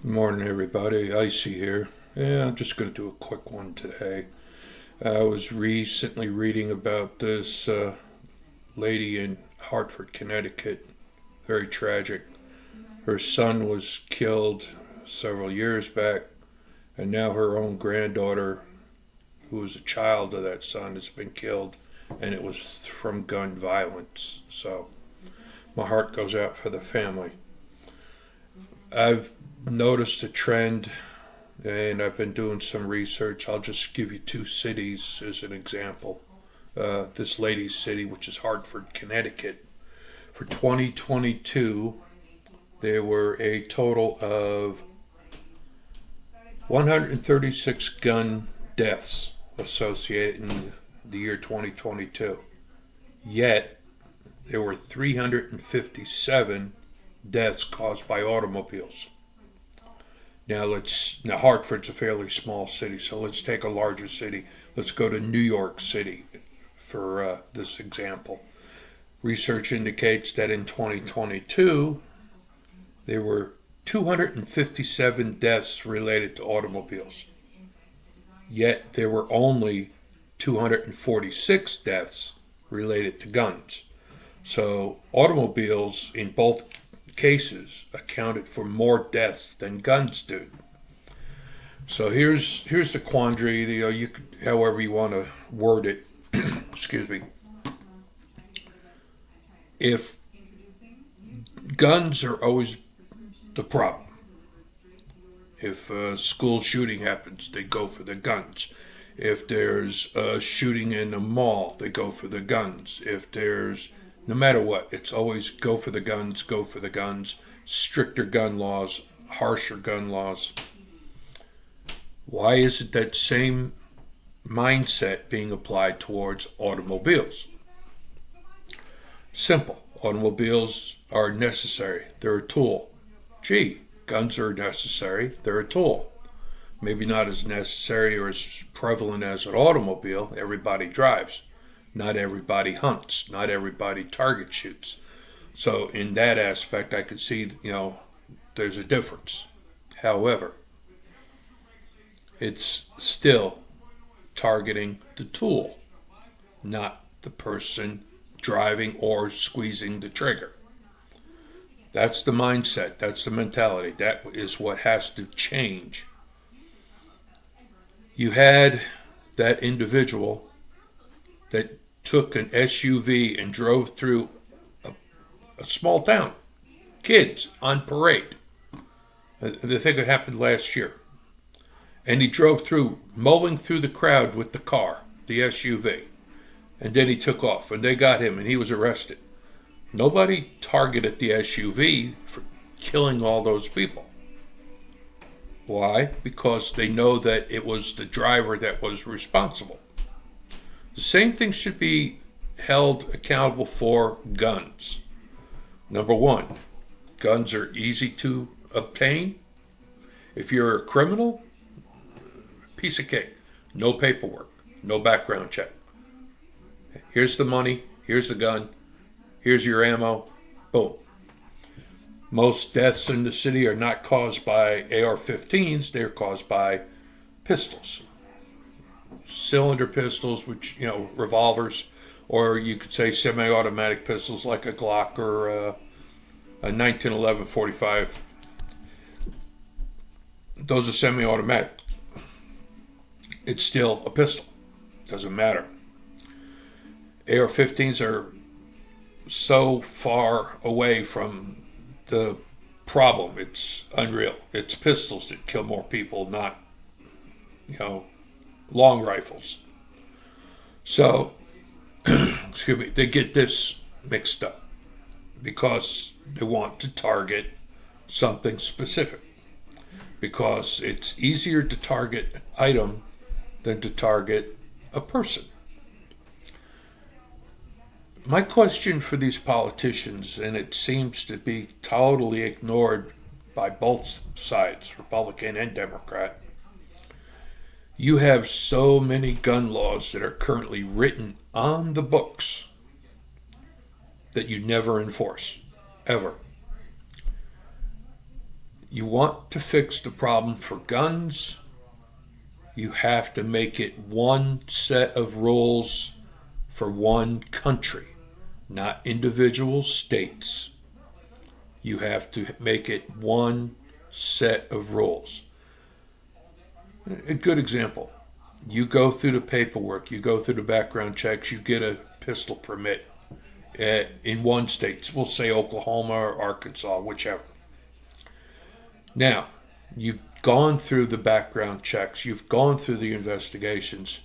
Morning, everybody. Icy here. Yeah, I'm just going to do a quick one today. I was recently reading about this lady in Hartford, Connecticut. Very tragic. Her son was killed several years back, and now her own granddaughter, who was a child of that son, has been killed, and it was from gun violence. So my heart goes out for the family. I've noticed a trend, and I've been doing some research. I'll just give you two cities as an example. This lady's city, which is Hartford, Connecticut. For 2022, there were a total of 136 gun deaths associated in the year 2022. Yet, there were 357 deaths caused by automobiles. Now Hartford's a fairly small city, so let's take a larger city. Let's go to New York City for this example. Research indicates that in 2022, there were 257 deaths related to automobiles. Yet there were only 246 deaths related to guns. So automobiles in both cases accounted for more deaths than guns do. So here's the quandary. You could, however you want to word it. Excuse me. If guns are always the problem, if a school shooting happens, they go for the guns. If there's a shooting in a mall, they go for the guns. No matter what, it's always go for the guns, stricter gun laws, harsher gun laws. Why isn't that same mindset being applied towards automobiles? Simple. Automobiles are necessary. They're a tool. Gee, guns are necessary. They're a tool. Maybe not as necessary or as prevalent as an automobile. Everybody drives. Not everybody hunts. Not everybody target shoots. So in that aspect, I could see, there's a difference. However, it's still targeting the tool, not the person driving or squeezing the trigger. That's the mindset. That's the mentality. That is what has to change. You had that individual that took an SUV and drove through a small town. Kids on parade. I think it happened last year. And he drove through, mowing through the crowd with the car, the SUV. And then he took off, and they got him, and he was arrested. Nobody targeted the SUV for killing all those people. Why? Because they know that it was the driver that was responsible. The same thing should be held accountable for guns. Number one, guns are easy to obtain. If you're a criminal, piece of cake. No paperwork, no background check. Here's the money, here's the gun, here's your ammo, boom. Most deaths in the city are not caused by AR-15s, they're caused by pistols. Cylinder pistols, which, revolvers, or you could say semi-automatic pistols like a Glock or a 1911 45. Those are semi-automatic. It's still a pistol. Doesn't matter. AR-15s are so far away from the problem. It's unreal. It's pistols that kill more people, not, long rifles. So, excuse me, they get this mixed up because they want to target something specific. Because it's easier to target an item than to target a person. My question for these politicians, and it seems to be totally ignored by both sides, Republican and Democrat, you have so many gun laws that are currently written on the books that you never enforce, ever. You want to fix the problem for guns, you have to make it one set of rules for one country, not individual states. You have to make it one set of rules. A good example, you go through the paperwork, you go through the background checks, you get a pistol permit in one state. We'll say Oklahoma or Arkansas, whichever. Now, you've gone through the background checks, you've gone through the investigations,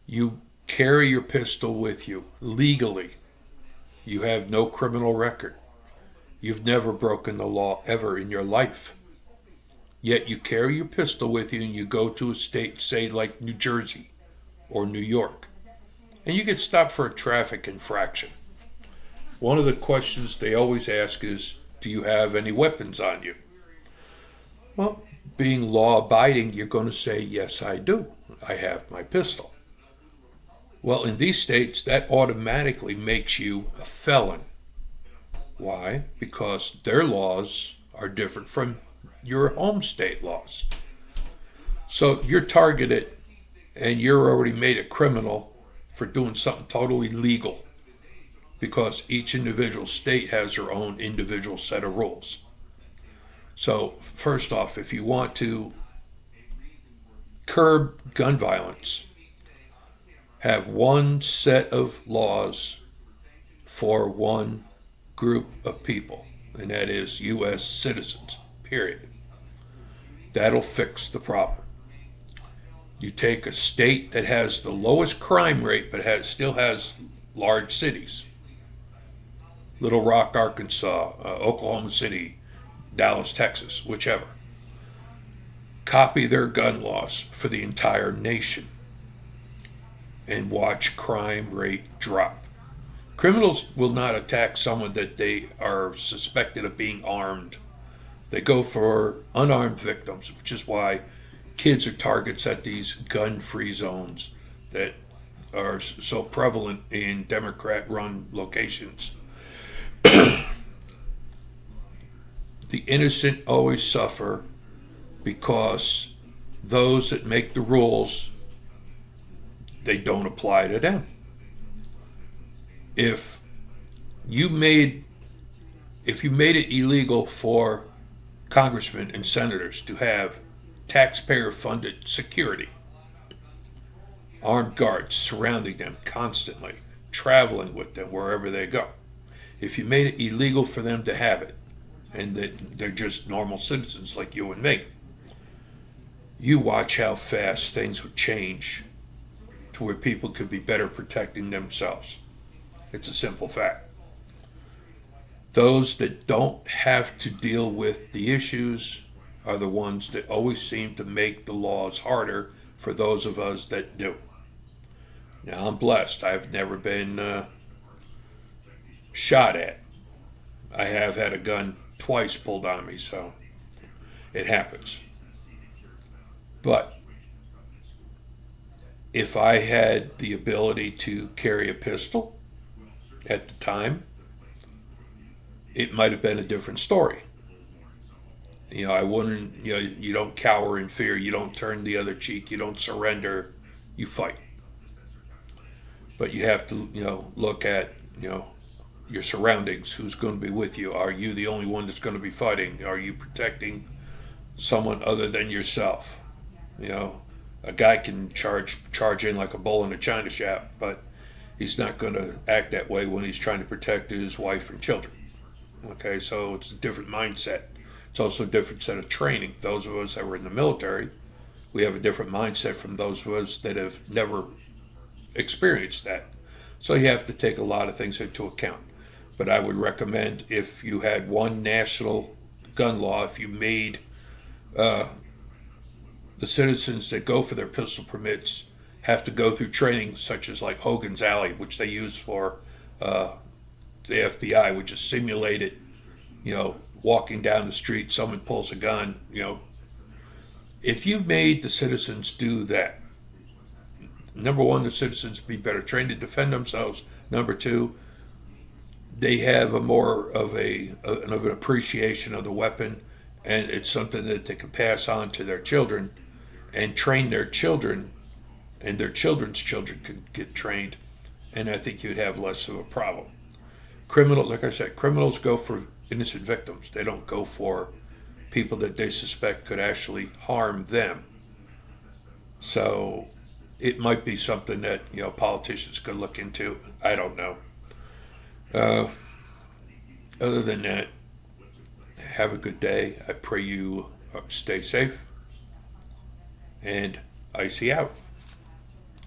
you carry your pistol with you legally. You have no criminal record. You've never broken the law ever in your life. Yet you carry your pistol with you and you go to a state, say like New Jersey or New York, and you get stopped for a traffic infraction. One of the questions they always ask is, do you have any weapons on you? Well, being law-abiding, you're going to say, yes, I do. I have my pistol. Well, in these states, that automatically makes you a felon. Why? Because their laws are different from your home state laws. So you're targeted and you're already made a criminal for doing something totally legal, because each individual state has their own individual set of rules. So first off, if you want to curb gun violence, have one set of laws for one group of people, and that is U.S. citizens, period. That'll fix the problem. You take a state that has the lowest crime rate but still has large cities. Little Rock, Arkansas, Oklahoma City, Dallas, Texas, whichever. Copy their gun laws for the entire nation and watch crime rate drop. Criminals will not attack someone that they are suspected of being armed. They go for unarmed victims, which is why kids are targets at these gun-free zones that are so prevalent in Democrat-run locations. The innocent always suffer because those that make the rules, they don't apply to them. If you made it illegal for congressmen and senators to have taxpayer-funded security, armed guards surrounding them constantly, traveling with them wherever they go, if you made it illegal for them to have it, and that they're just normal citizens like you and me, you watch how fast things would change to where people could be better protecting themselves. It's a simple fact. Those that don't have to deal with the issues are the ones that always seem to make the laws harder for those of us that do. Now, I'm blessed. I've never been shot at. I have had a gun twice pulled on me, so it happens. But if I had the ability to carry a pistol at the time, it might have been a different story. I wouldn't, you don't cower in fear, you don't turn the other cheek, you don't surrender, you fight. But you have to, look at, your surroundings, who's going to be with you. Are you the only one that's going to be fighting? Are you protecting someone other than yourself? A guy can charge in like a bull in a china shop, but he's not going to act that way when he's trying to protect his wife and children. Okay, so it's a different mindset. It's also a different set of training. Those of us that were in the military, we have a different mindset from those of us that have never experienced that. So you have to take a lot of things into account. But I would recommend, if you had one national gun law, if you made the citizens that go for their pistol permits have to go through training such as like Hogan's Alley, which they use for the FBI, which is simulated, walking down the street, someone pulls a gun, If you made the citizens do that, number one, the citizens be better trained to defend themselves. Number two, they have a more of an appreciation of the weapon, and it's something that they can pass on to their children and train their children, and their children's children can get trained, and I think you'd have less of a problem. Like I said, criminals go for innocent victims. They don't go for people that they suspect could actually harm them. So it might be something that politicians could look into. I don't know. Uh, Other than that, have a good day. I pray you stay safe. And Icy out.